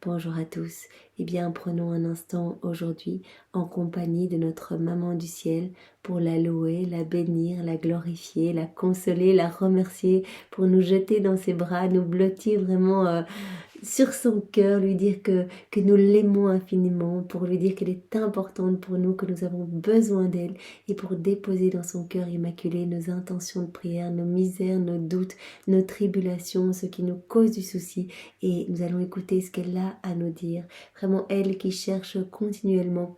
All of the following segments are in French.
Bonjour à tous. Eh bien, prenons un instant aujourd'hui en compagnie de notre Maman du Ciel pour la louer, la bénir, la glorifier, la consoler, la remercier, pour nous jeter dans ses bras, nous blottir vraiment sur son cœur, lui dire que nous l'aimons infiniment, pour lui dire qu'elle est importante pour nous, que nous avons besoin d'elle, et pour déposer dans son cœur immaculé nos intentions de prière, nos misères, nos doutes, nos tribulations, ce qui nous cause du souci. Et nous allons écouter ce qu'elle a à nous dire. Vraiment, elle qui cherche continuellement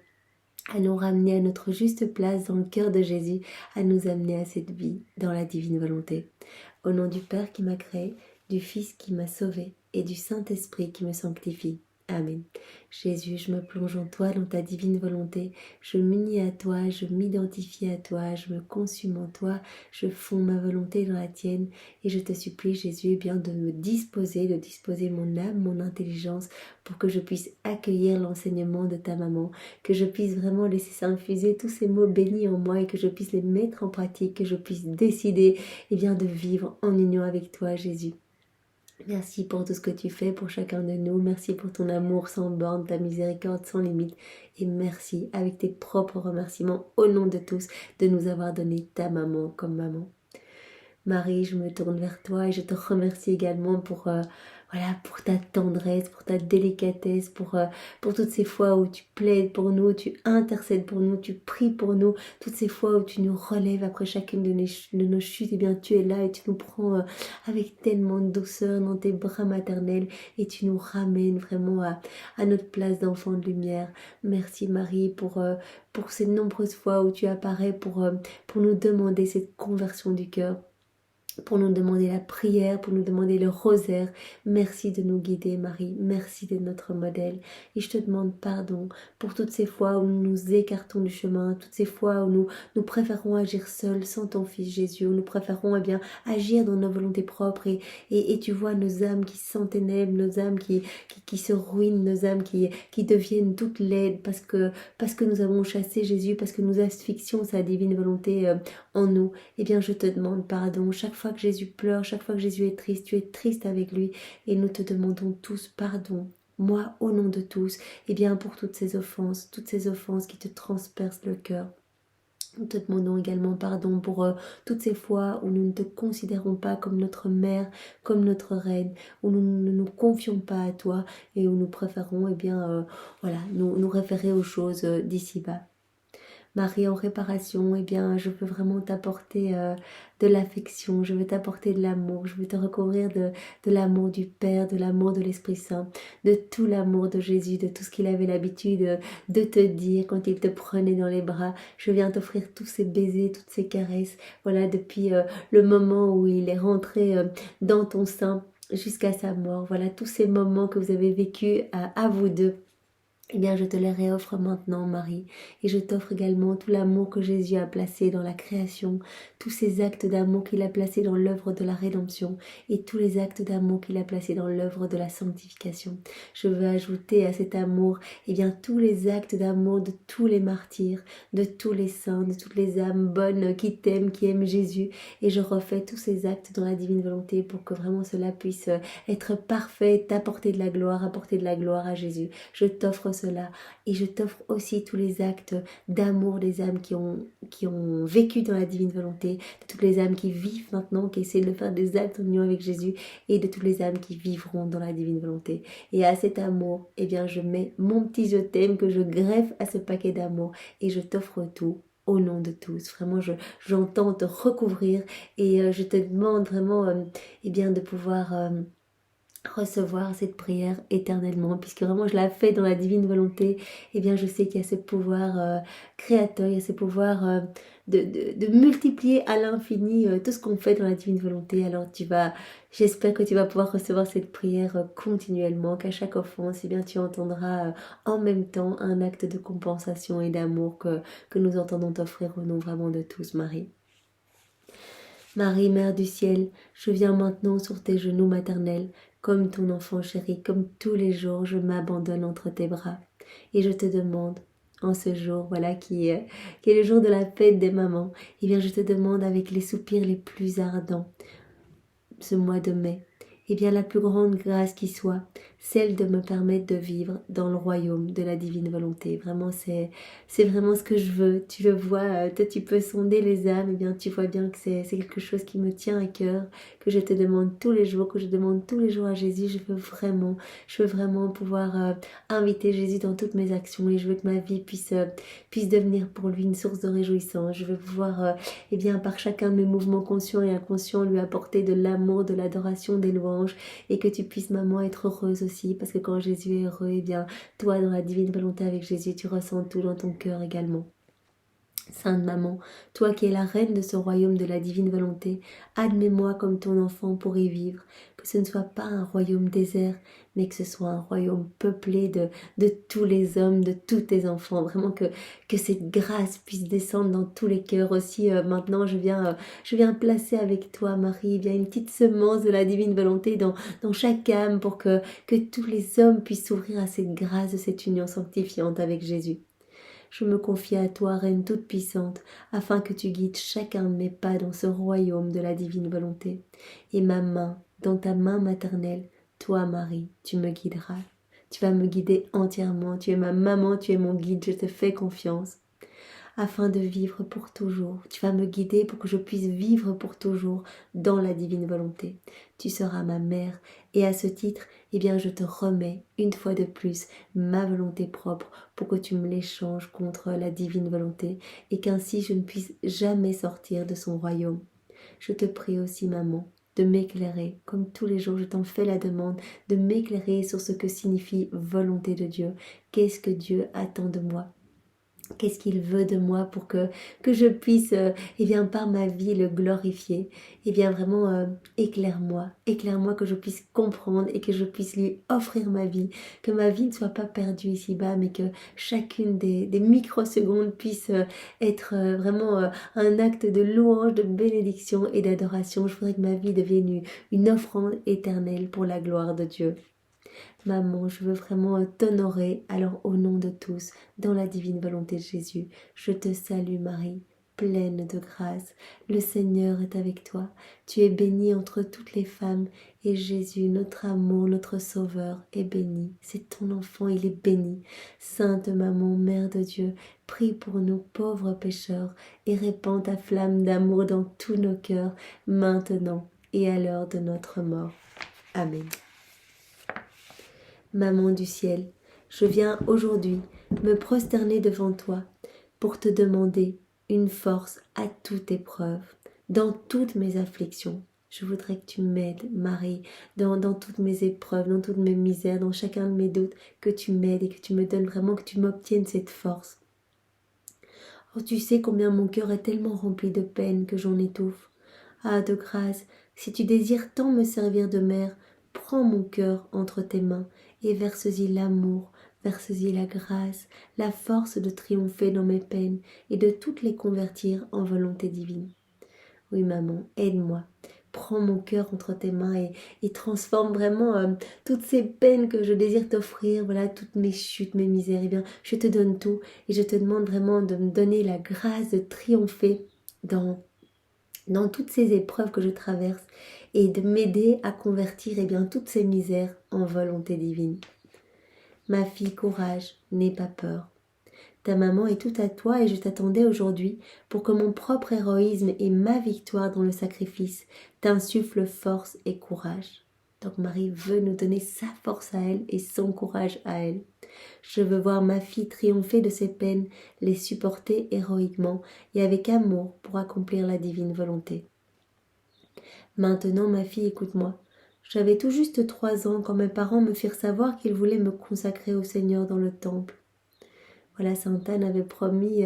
à nous ramener à notre juste place dans le cœur de Jésus, à nous amener à cette vie dans la divine volonté. Au nom du Père qui m'a créé, du Fils qui m'a sauvé et du Saint-Esprit qui me sanctifie. Amen. Jésus, je me plonge en toi, dans ta divine volonté. Je m'unis à toi, je m'identifie à toi, je me consume en toi, je fonds ma volonté dans la tienne. Et je te supplie, Jésus, eh bien, de me disposer, de disposer mon âme, mon intelligence, pour que je puisse accueillir l'enseignement de ta maman, que je puisse vraiment laisser s'infuser tous ces mots bénis en moi et que je puisse les mettre en pratique, que je puisse décider eh bien, de vivre en union avec toi, Jésus. Merci pour tout ce que tu fais pour chacun de nous. Merci pour ton amour sans borne, ta miséricorde sans limite. Et merci avec tes propres remerciements au nom de tous de nous avoir donné ta maman comme maman. Marie, je me tourne vers toi et je te remercie également pour pour ta tendresse, pour ta délicatesse, pour toutes ces fois où tu plaides pour nous, tu intercèdes pour nous, tu pries pour nous, toutes ces fois où tu nous relèves après chacune de nos chutes, et bien tu es là et tu nous prends avec tellement de douceur dans tes bras maternels et tu nous ramènes vraiment à notre place d'enfant de lumière. Merci Marie pour ces nombreuses fois où tu apparais pour nous demander cette conversion du cœur, pour nous demander la prière, pour nous demander le rosaire. Merci de nous guider, Marie. Merci d'être notre modèle. Et je te demande pardon pour toutes ces fois où nous nous écartons du chemin, toutes ces fois où nous préférons agir seuls, sans ton Fils Jésus, où nous préférons agir dans nos volontés propres. Et tu vois nos âmes qui s'enténèbrent, nos âmes qui se ruinent, nos âmes qui deviennent toutes laides parce que nous avons chassé Jésus, parce que nous asphyxions sa divine volonté en nous. Eh bien, je te demande pardon. Chaque fois que Jésus pleure, chaque fois que Jésus est triste, tu es triste avec lui. Et nous te demandons tous pardon. Moi, au nom de tous, eh bien, pour toutes ces offenses qui te transpercent le cœur. Nous te demandons également pardon pour toutes ces fois où nous ne te considérons pas comme notre mère, comme notre reine, où nous ne nous confions pas à toi et où nous préférons nous référer aux choses d'ici-bas. Marie, en réparation, eh bien, je veux vraiment t'apporter de l'affection, je veux t'apporter de l'amour, je veux te recouvrir de l'amour du Père, de l'amour de l'Esprit Saint, de tout l'amour de Jésus, de tout ce qu'il avait l'habitude de te dire quand il te prenait dans les bras. Je viens t'offrir tous ces baisers, toutes ces caresses, voilà, depuis le moment où il est rentré dans ton sein jusqu'à sa mort. Voilà, tous ces moments que vous avez vécus à vous deux. Eh bien, je te les réoffre maintenant, Marie, et je t'offre également tout l'amour que Jésus a placé dans la création, tous ces actes d'amour qu'il a placés dans l'œuvre de la rédemption, et tous les actes d'amour qu'il a placés dans l'œuvre de la sanctification. Je veux ajouter à cet amour, eh bien, tous les actes d'amour de tous les martyrs, de tous les saints, de toutes les âmes bonnes qui t'aiment, qui aiment Jésus, et je refais tous ces actes dans la divine volonté pour que vraiment cela puisse être parfait, apporter de la gloire à Jésus. Je t'offre cela et je t'offre aussi tous les actes d'amour des âmes qui ont vécu dans la divine volonté, de toutes les âmes qui vivent maintenant, qui essaient de faire des actes en union avec Jésus, et de toutes les âmes qui vivront dans la divine volonté. Et à cet amour, eh bien, je mets mon petit je t'aime que je greffe à ce paquet d'amour et je t'offre tout au nom de tous. Vraiment, j'entends te recouvrir et je te demande vraiment de pouvoir recevoir cette prière éternellement, puisque vraiment je la fais dans la divine volonté. Eh bien, je sais qu'il y a ce pouvoir créateur, il y a ce pouvoir de multiplier à l'infini tout ce qu'on fait dans la divine volonté. Alors j'espère que tu vas pouvoir recevoir cette prière continuellement, qu'à chaque offense, eh bien, tu entendras en même temps un acte de compensation et d'amour que nous entendons t'offrir au nom vraiment de tous, Marie. Marie, Mère du ciel, je viens maintenant sur tes genoux maternels, comme ton enfant chéri, comme tous les jours, je m'abandonne entre tes bras. Et je te demande, en ce jour, voilà, qui est le jour de la fête des mamans, eh bien, je te demande avec les soupirs les plus ardents, ce mois de mai, eh bien, la plus grande grâce qui soit, celle de me permettre de vivre dans le royaume de la divine volonté. Vraiment, c'est vraiment ce que je veux. Tu le vois, toi tu peux sonder les âmes, et bien tu vois bien que c'est quelque chose qui me tient à cœur, que je te demande tous les jours, que je demande tous les jours à Jésus. Je veux vraiment pouvoir inviter Jésus dans toutes mes actions, et je veux que ma vie puisse devenir pour lui une source de réjouissance. Je veux pouvoir, eh bien, par chacun de mes mouvements conscients et inconscients, lui apporter de l'amour, de l'adoration, des louanges, et que tu puisses, maman, être heureuse aussi, parce que quand Jésus est heureux, eh bien, toi, dans la divine volonté avec Jésus, tu ressens tout dans ton cœur également. Sainte Maman, toi qui es la reine de ce royaume de la divine volonté, admets-moi comme ton enfant pour y vivre, que ce ne soit pas un royaume désert, mais que ce soit un royaume peuplé de tous les hommes, de tous tes enfants, vraiment que cette grâce puisse descendre dans tous les cœurs aussi. Maintenant, je viens placer avec toi, Marie, bien une petite semence de la divine volonté dans chaque âme pour que tous les hommes puissent s'ouvrir à cette grâce de cette union sanctifiante avec Jésus. Je me confie à toi, Reine toute-puissante, afin que tu guides chacun de mes pas dans ce royaume de la divine volonté. Et ma main, dans ta main maternelle, toi, Marie, tu me guideras. Tu vas me guider entièrement. Tu es ma maman, tu es mon guide, je te fais confiance. Afin de vivre pour toujours. Tu vas me guider pour que je puisse vivre pour toujours dans la divine volonté. Tu seras ma mère et à ce titre, eh bien, je te remets une fois de plus ma volonté propre pour que tu me l'échanges contre la divine volonté et qu'ainsi je ne puisse jamais sortir de son royaume. Je te prie aussi, maman, de m'éclairer, comme tous les jours je t'en fais la demande, de m'éclairer sur ce que signifie volonté de Dieu. Qu'est-ce que Dieu attend de moi? Qu'est-ce qu'il veut de moi pour que je puisse, eh bien, par ma vie, le glorifier? Eh bien, vraiment, éclaire-moi que je puisse comprendre et que je puisse lui offrir ma vie, que ma vie ne soit pas perdue ici-bas, mais que chacune des microsecondes puisse être vraiment un acte de louange, de bénédiction et d'adoration. Je voudrais que ma vie devienne une offrande éternelle pour la gloire de Dieu. Maman, je veux vraiment t'honorer, alors au nom de tous, dans la divine volonté de Jésus, je te salue Marie, pleine de grâce. Le Seigneur est avec toi. Tu es bénie entre toutes les femmes, et Jésus, notre amour, notre Sauveur, est béni. C'est ton enfant, il est béni. Sainte Maman, Mère de Dieu, prie pour nous pauvres pécheurs, et répands ta flamme d'amour dans tous nos cœurs, maintenant et à l'heure de notre mort. Amen. Maman du ciel, je viens aujourd'hui me prosterner devant toi pour te demander une force à toute épreuve, dans toutes mes afflictions. Je voudrais que tu m'aides, Marie, dans toutes mes épreuves, dans toutes mes misères, dans chacun de mes doutes, que tu m'aides et que tu me donnes vraiment, que tu m'obtiennes cette force. Oh, tu sais combien mon cœur est tellement rempli de peine que j'en étouffe. Ah, de grâce, si tu désires tant me servir de mère, prends mon cœur entre tes mains et verse-y l'amour, verse-y la grâce, la force de triompher dans mes peines et de toutes les convertir en volonté divine. Oui, maman, aide-moi. Prends mon cœur entre tes mains et transforme vraiment toutes ces peines que je désire t'offrir, voilà, toutes mes chutes, mes misères. Eh bien, je te donne tout et je te demande vraiment de me donner la grâce de triompher dans toutes ces épreuves que je traverse et de m'aider à convertir bien, toutes ces misères en volonté divine. Ma fille, courage, n'aie pas peur. Ta maman est tout à toi et je t'attendais aujourd'hui pour que mon propre héroïsme et ma victoire dans le sacrifice t'insufflent force et courage. Donc Marie veut nous donner sa force à elle et son courage à elle. Je veux voir ma fille triompher de ses peines, les supporter héroïquement et avec amour pour accomplir la divine volonté. Maintenant, ma fille, écoute-moi. J'avais tout juste 3 ans quand mes parents me firent savoir qu'ils voulaient me consacrer au Seigneur dans le temple. Voilà, Sainte Anne avait promis,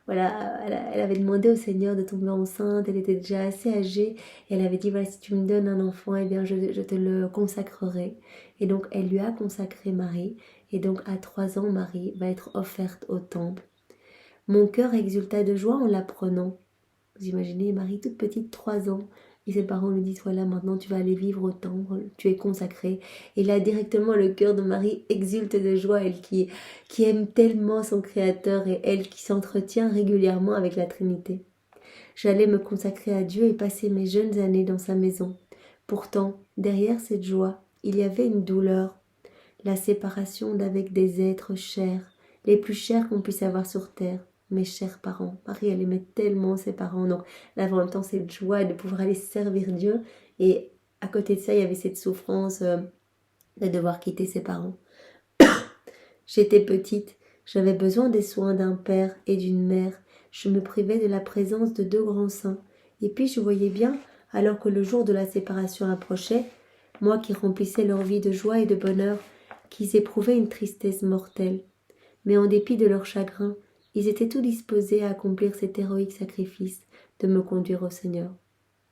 voilà, elle avait demandé au Seigneur de tomber enceinte, elle était déjà assez âgée, et elle avait dit, voilà, si tu me donnes un enfant, eh bien, je te le consacrerai. Et donc, elle lui a consacré Marie, et donc, à 3 ans, Marie va être offerte au temple. Mon cœur exulta de joie en l'apprenant. Vous imaginez, Marie, toute petite, 3 ans, et ses parents lui disent, voilà, maintenant tu vas aller vivre au temple, tu es consacrée. Et là, directement, le cœur de Marie exulte de joie, elle qui aime tellement son Créateur et elle qui s'entretient régulièrement avec la Trinité. J'allais me consacrer à Dieu et passer mes jeunes années dans sa maison. Pourtant, derrière cette joie, il y avait une douleur. la séparation d'avec des êtres chers, les plus chers qu'on puisse avoir sur terre, mes chers parents. Marie, elle aimait tellement ses parents, donc là, en même temps, cette joie de pouvoir aller servir Dieu, et à côté de ça, il y avait cette souffrance de devoir quitter ses parents. J'étais petite, j'avais besoin des soins d'un père et d'une mère, je me privais de la présence de deux grands saints, et puis je voyais bien, alors que le jour de la séparation approchait, moi qui remplissais leur vie de joie et de bonheur, qu'ils éprouvaient une tristesse mortelle. Mais en dépit de leur chagrin, ils étaient tout disposés à accomplir cet héroïque sacrifice de me conduire au Seigneur.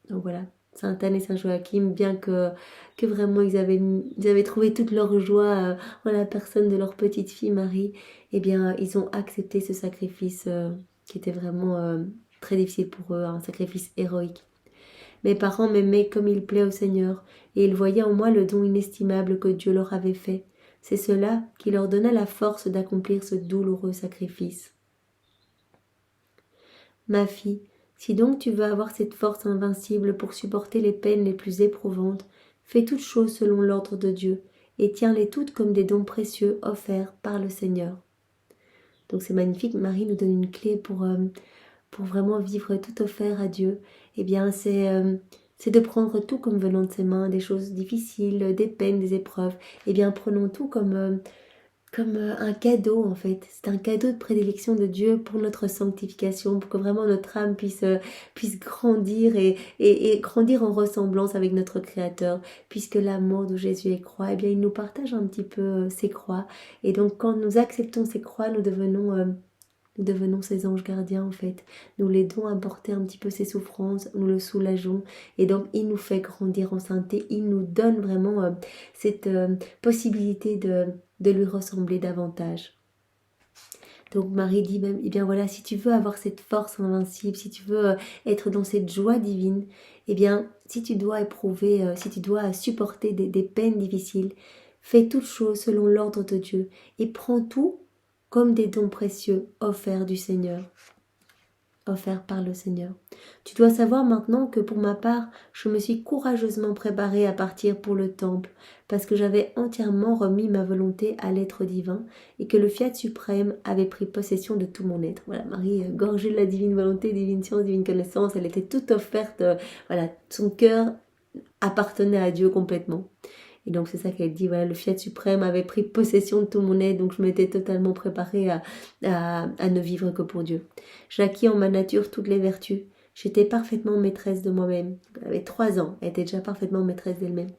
Donc voilà, Sainte Anne et Saint Joachim, bien que vraiment ils avaient trouvé toute leur joie en la personne de leur petite fille Marie, eh bien ils ont accepté ce sacrifice qui était vraiment très difficile pour eux, un sacrifice héroïque. Mes parents m'aimaient comme il plaît au Seigneur, et ils voyaient en moi le don inestimable que Dieu leur avait fait. C'est cela qui leur donna la force d'accomplir ce douloureux sacrifice. Ma fille, si donc tu veux avoir cette force invincible pour supporter les peines les plus éprouvantes, fais toutes choses selon l'ordre de Dieu, et tiens-les toutes comme des dons précieux offerts par le Seigneur. Donc c'est magnifique, Marie nous donne une clé pour vraiment vivre tout offert à Dieu. Eh bien c'est de prendre tout comme venant de ses mains, des choses difficiles, des peines, des épreuves. Eh bien prenons tout comme un cadeau en fait. C'est un cadeau de prédilection de Dieu pour notre sanctification, pour que vraiment notre âme puisse grandir et grandir en ressemblance avec notre Créateur, puisque l'amour de Jésus est croix, eh bien il nous partage un petit peu ses croix. Et donc quand nous acceptons ces croix, nous devenons ses anges gardiens en fait. Nous l'aidons à porter un petit peu ses souffrances, nous le soulageons et donc il nous fait grandir en sainteté, il nous donne vraiment cette possibilité de lui ressembler davantage. Donc Marie dit même, eh bien voilà, si tu veux avoir cette force invincible, si tu veux être dans cette joie divine, eh bien si tu dois éprouver, si tu dois supporter des peines difficiles, fais toutes choses selon l'ordre de Dieu et prends tout comme des dons précieux offerts du Seigneur, offerts par le Seigneur. Tu dois savoir maintenant que pour ma part, je me suis courageusement préparée à partir pour le temple, parce que j'avais entièrement remis ma volonté à l'être divin et que le Fiat suprême avait pris possession de tout mon être. Voilà, Marie, gorgée de la divine volonté, divine science, divine connaissance, elle était toute offerte, voilà, son cœur appartenait à Dieu complètement. Et donc c'est ça qu'elle dit, voilà, le Fiat suprême avait pris possession de tout mon être, donc je m'étais totalement préparée à ne vivre que pour Dieu. J'acquis en ma nature toutes les vertus. J'étais parfaitement maîtresse de moi-même. Elle avait 3 ans, elle était déjà parfaitement maîtresse d'elle-même.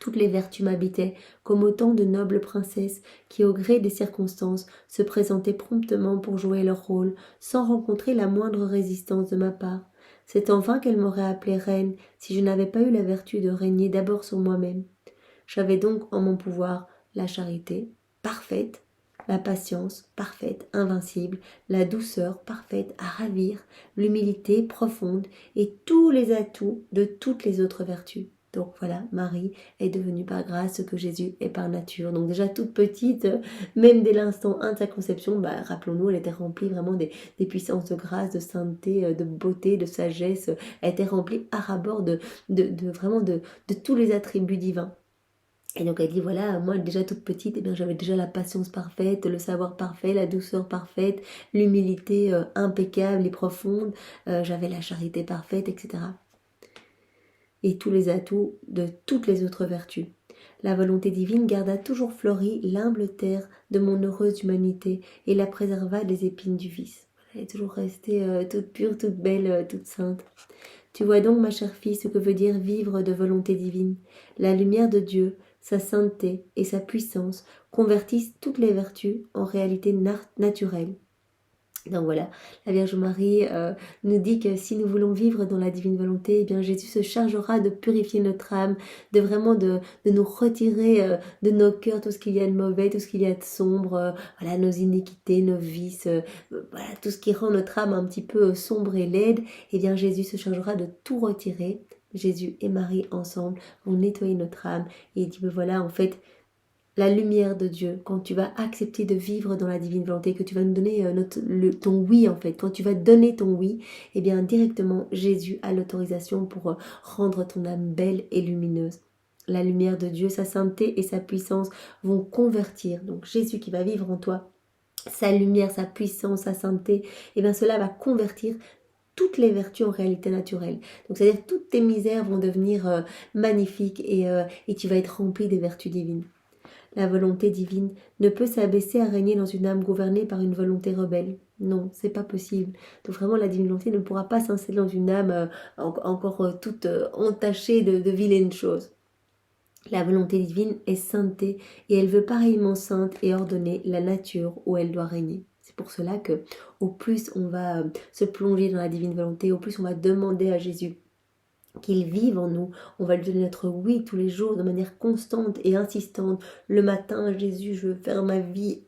Toutes les vertus m'habitaient, comme autant de nobles princesses qui, au gré des circonstances, se présentaient promptement pour jouer leur rôle, sans rencontrer la moindre résistance de ma part. C'est en vain qu'elle m'aurait appelée reine si je n'avais pas eu la vertu de régner d'abord sur moi-même. J'avais donc en mon pouvoir la charité parfaite, la patience parfaite, invincible, la douceur parfaite à ravir, l'humilité profonde et tous les atouts de toutes les autres vertus. Donc voilà, Marie est devenue par grâce ce que Jésus est par nature. Donc déjà toute petite, même dès l'instant 1 de sa conception, rappelons-nous, elle était remplie vraiment des puissances de grâce, de sainteté, de beauté, de sagesse. Elle était remplie à ras-bord vraiment de tous les attributs divins. Et donc elle dit voilà, moi déjà toute petite, eh bien j'avais déjà la patience parfaite, le savoir parfait, la douceur parfaite, l'humilité impeccable et profonde, j'avais la charité parfaite, etc. Et tous les atouts de toutes les autres vertus. La volonté divine garda toujours fleurie l'humble terre de mon heureuse humanité et la préserva des épines du vice. Elle est toujours restée toute pure, toute belle, toute sainte. Tu vois donc, ma chère fille, ce que veut dire vivre de volonté divine. La lumière de Dieu, sa sainteté et sa puissance convertissent toutes les vertus en réalité naturelles. Donc voilà, la Vierge Marie nous dit que si nous voulons vivre dans la divine volonté, eh bien Jésus se chargera de purifier notre âme, de vraiment de nous retirer de nos cœurs tout ce qu'il y a de mauvais, tout ce qu'il y a de sombre, voilà, nos iniquités, nos vices, voilà, tout ce qui rend notre âme un petit peu sombre et laide. Eh bien Jésus se chargera de tout retirer. Jésus et Marie ensemble vont nettoyer notre âme et il dit, voilà, en fait, la lumière de Dieu, quand tu vas accepter de vivre dans la divine volonté, que tu vas nous donner ton oui en fait, quand tu vas donner ton oui, eh bien directement Jésus a l'autorisation pour rendre ton âme belle et lumineuse. la lumière de Dieu, sa sainteté et sa puissance vont convertir. Donc Jésus qui va vivre en toi, sa lumière, sa puissance, sa sainteté, et bien cela va convertir toutes les vertus en réalité naturelle. Donc c'est-à-dire toutes tes misères vont devenir magnifiques et tu vas être rempli des vertus divines. La volonté divine ne peut s'abaisser à régner dans une âme gouvernée par une volonté rebelle. Non, c'est pas possible. Donc vraiment, la divine volonté ne pourra pas s'installer dans une âme encore toute entachée de vilaines choses. La volonté divine est sainteté et elle veut pareillement sainte et ordonner la nature où elle doit régner. C'est pour cela que au plus on va se plonger dans la divine volonté, au plus on va demander à Jésus qu'il vive en nous, on va lui donner notre oui tous les jours de manière constante et insistante. Le matin, Jésus, je veux faire ma vie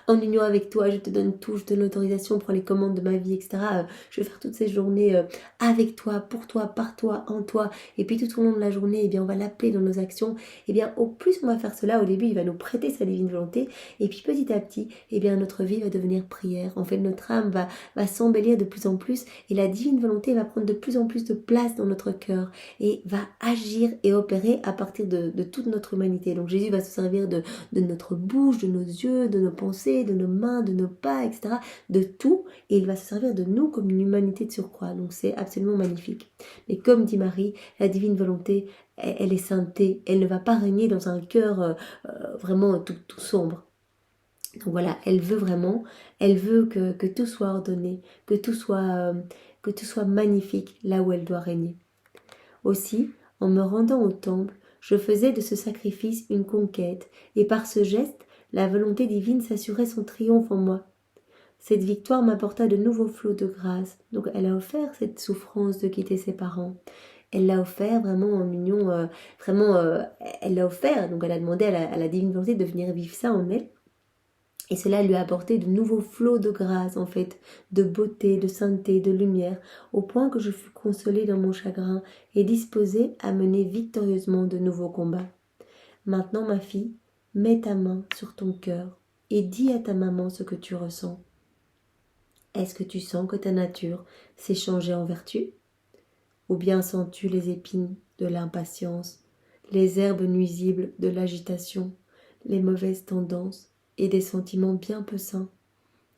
en union avec toi, je te donne tout, je te donne l'autorisation, prends les commandes de ma vie, etc. Je vais faire toutes ces journées avec toi, pour toi, par toi, en toi. Et puis tout au long de la journée, eh bien, on va l'appeler dans nos actions. Eh bien, au plus on va faire cela, au début, il va nous prêter sa divine volonté. Et puis petit à petit, eh bien, notre vie va devenir prière. En fait, notre âme va s'embellir de plus en plus et la divine volonté va prendre de plus en plus de place dans notre cœur et va agir et opérer à partir de toute notre humanité. Donc Jésus va se servir de notre bouche, de nos yeux, de nos pensées, de nos mains, de nos pas, etc. De tout, et il va se servir de nous comme une humanité de surcroît. Donc c'est absolument magnifique. Mais comme dit Marie, la divine volonté, elle est sainteté, elle ne va pas régner dans un cœur vraiment tout sombre. Donc voilà, elle veut vraiment, elle veut que tout soit ordonné, que tout soit magnifique là où elle doit régner. Aussi, en me rendant au temple, je faisais de ce sacrifice une conquête, et par ce geste, la volonté divine s'assurait son triomphe en moi. Cette victoire m'apporta de nouveaux flots de grâce. Donc elle a offert cette souffrance de quitter ses parents. Elle l'a offert vraiment en union, elle l'a offert. Donc elle a demandé à la divine volonté de venir vivre ça en elle. Et cela lui a apporté de nouveaux flots de grâce, en fait, de beauté, de sainteté, de lumière, au point que je fus consolée dans mon chagrin et disposée à mener victorieusement de nouveaux combats. Maintenant, ma fille, mets ta main sur ton cœur et dis à ta maman ce que tu ressens. Est-ce que tu sens que ta nature s'est changée en vertu? Ou bien sens-tu les épines de l'impatience, les herbes nuisibles de l'agitation, les mauvaises tendances et des sentiments bien peu sains?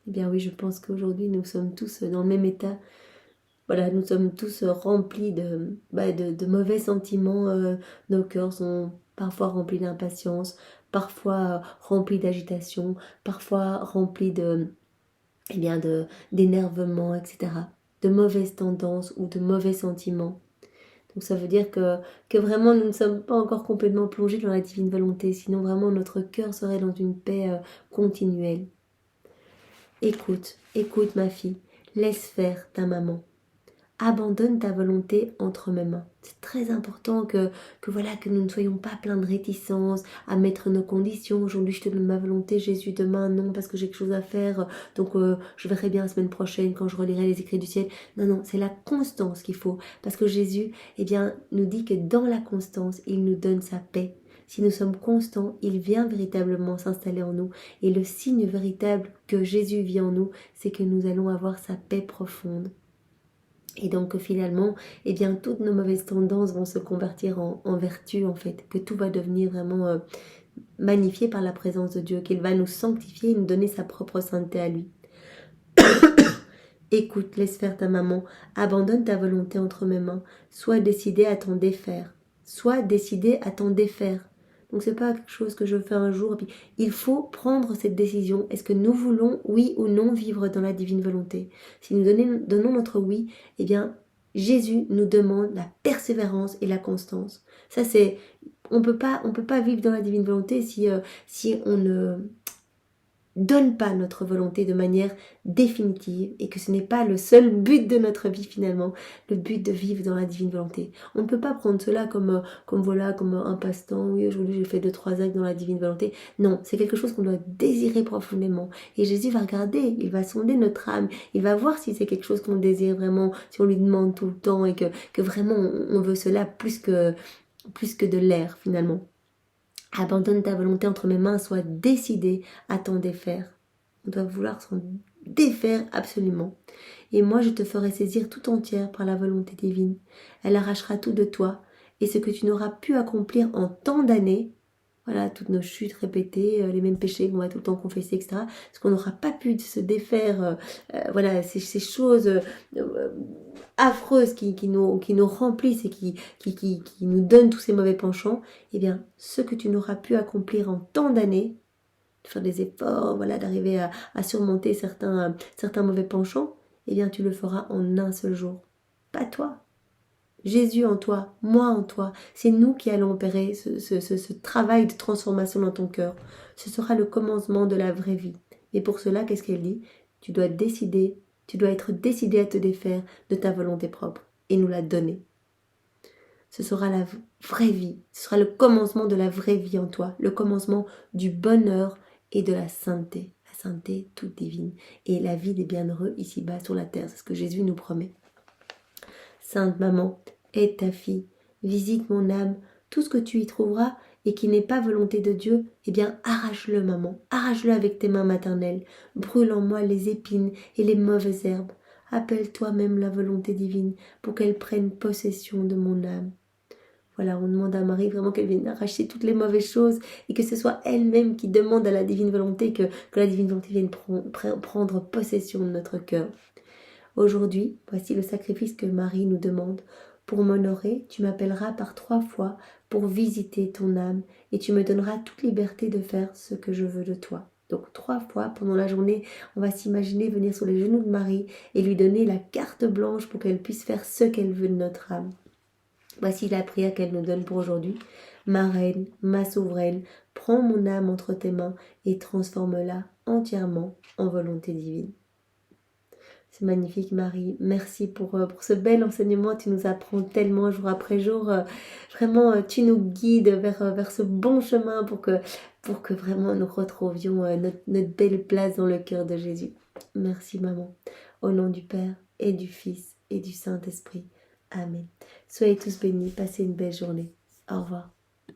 Eh bien oui, je pense qu'aujourd'hui nous sommes tous dans le même état. Voilà, nous sommes tous remplis de mauvais sentiments. Nos cœurs sont parfois remplis d'impatience, parfois remplis d'agitation, parfois remplis d'énervement, etc. De mauvaises tendances ou de mauvais sentiments. Donc ça veut dire que vraiment nous ne sommes pas encore complètement plongés dans la divine volonté, sinon vraiment notre cœur serait dans une paix continuelle. Écoute ma fille, laisse faire ta maman. Abandonne ta volonté entre mes mains. C'est très important que nous ne soyons pas pleins de réticence à mettre nos conditions. Aujourd'hui, je te donne ma volonté, Jésus, demain, non, parce que j'ai quelque chose à faire. Donc, je verrai bien la semaine prochaine quand je relirai les écrits du ciel. Non, c'est la constance qu'il faut. Parce que Jésus, nous dit que dans la constance, il nous donne sa paix. Si nous sommes constants, il vient véritablement s'installer en nous. Et le signe véritable que Jésus vit en nous, c'est que nous allons avoir sa paix profonde. Et donc finalement, toutes nos mauvaises tendances vont se convertir en vertu en fait, que tout va devenir vraiment magnifié par la présence de Dieu, qu'il va nous sanctifier et nous donner sa propre sainteté à lui. Écoute, laisse faire ta maman, abandonne ta volonté entre mes mains, sois décidé à t'en défaire. Sois décidé à t'en défaire. Donc c'est pas quelque chose que je fais un jour, puis il faut prendre cette décision. Est-ce que nous voulons, oui ou non, vivre dans la divine volonté? Si nous donnons notre oui, Jésus nous demande la persévérance et la constance. Ça c'est, on peut pas vivre dans la divine volonté si on ne donne pas notre volonté de manière définitive et que ce n'est pas le seul but de notre vie finalement, le but de vivre dans la divine volonté. On ne peut pas prendre cela comme un passe-temps. Oui, aujourd'hui j'ai fait 2-3 actes dans la divine volonté. Non, c'est quelque chose qu'on doit désirer profondément. Et Jésus va regarder, il va sonder notre âme, il va voir si c'est quelque chose qu'on désire vraiment, si on lui demande tout le temps et que vraiment on veut cela plus que de l'air finalement. Abandonne ta volonté entre mes mains, sois décidé à t'en défaire. On doit vouloir s'en défaire absolument. Et moi, je te ferai saisir tout entière par la volonté divine. Elle arrachera tout de toi. et ce que tu n'auras pu accomplir en tant d'années, voilà, toutes nos chutes répétées, les mêmes péchés qu'on va tout le temps confesser, etc. Ce qu'on n'aura pas pu se défaire, voilà, ces choses affreuses qui nous remplissent et qui nous donnent tous ces mauvais penchants, eh bien, ce que tu n'auras pu accomplir en tant d'années, de faire des efforts, voilà, d'arriver à surmonter certains mauvais penchants, eh bien, tu le feras en un seul jour. Pas toi. Jésus en toi, moi en toi, c'est nous qui allons opérer ce travail de transformation dans ton cœur. Ce sera le commencement de la vraie vie. Et pour cela, qu'est-ce qu'elle dit? Tu dois décider, tu dois être décidé à te défaire de ta volonté propre et nous la donner. Ce sera la vraie vie, ce sera le commencement de la vraie vie en toi, le commencement du bonheur et de la sainteté toute divine, et la vie des bienheureux ici-bas sur la terre, c'est ce que Jésus nous promet. Sainte Maman, aide ta fille, visite mon âme, tout ce que tu y trouveras et qui n'est pas volonté de Dieu, eh bien arrache-le maman, arrache-le avec tes mains maternelles, brûle en moi les épines et les mauvaises herbes, appelle toi-même la volonté divine pour qu'elle prenne possession de mon âme. Voilà, on demande à Marie vraiment qu'elle vienne arracher toutes les mauvaises choses et que ce soit elle-même qui demande à la divine volonté, que la divine volonté vienne prendre possession de notre cœur. Aujourd'hui, voici le sacrifice que Marie nous demande. Pour m'honorer, tu m'appelleras par 3 fois pour visiter ton âme et tu me donneras toute liberté de faire ce que je veux de toi. Donc 3 fois pendant la journée, on va s'imaginer venir sur les genoux de Marie et lui donner la carte blanche pour qu'elle puisse faire ce qu'elle veut de notre âme. Voici la prière qu'elle nous donne pour aujourd'hui. Ma reine, ma souveraine, prends mon âme entre tes mains et transforme-la entièrement en volonté divine. C'est magnifique Marie, merci pour ce bel enseignement, tu nous apprends tellement jour après jour, vraiment tu nous guides vers ce bon chemin pour que vraiment nous retrouvions notre belle place dans le cœur de Jésus. Merci maman, au nom du Père et du Fils et du Saint-Esprit. Amen. Soyez tous bénis, passez une belle journée. Au revoir.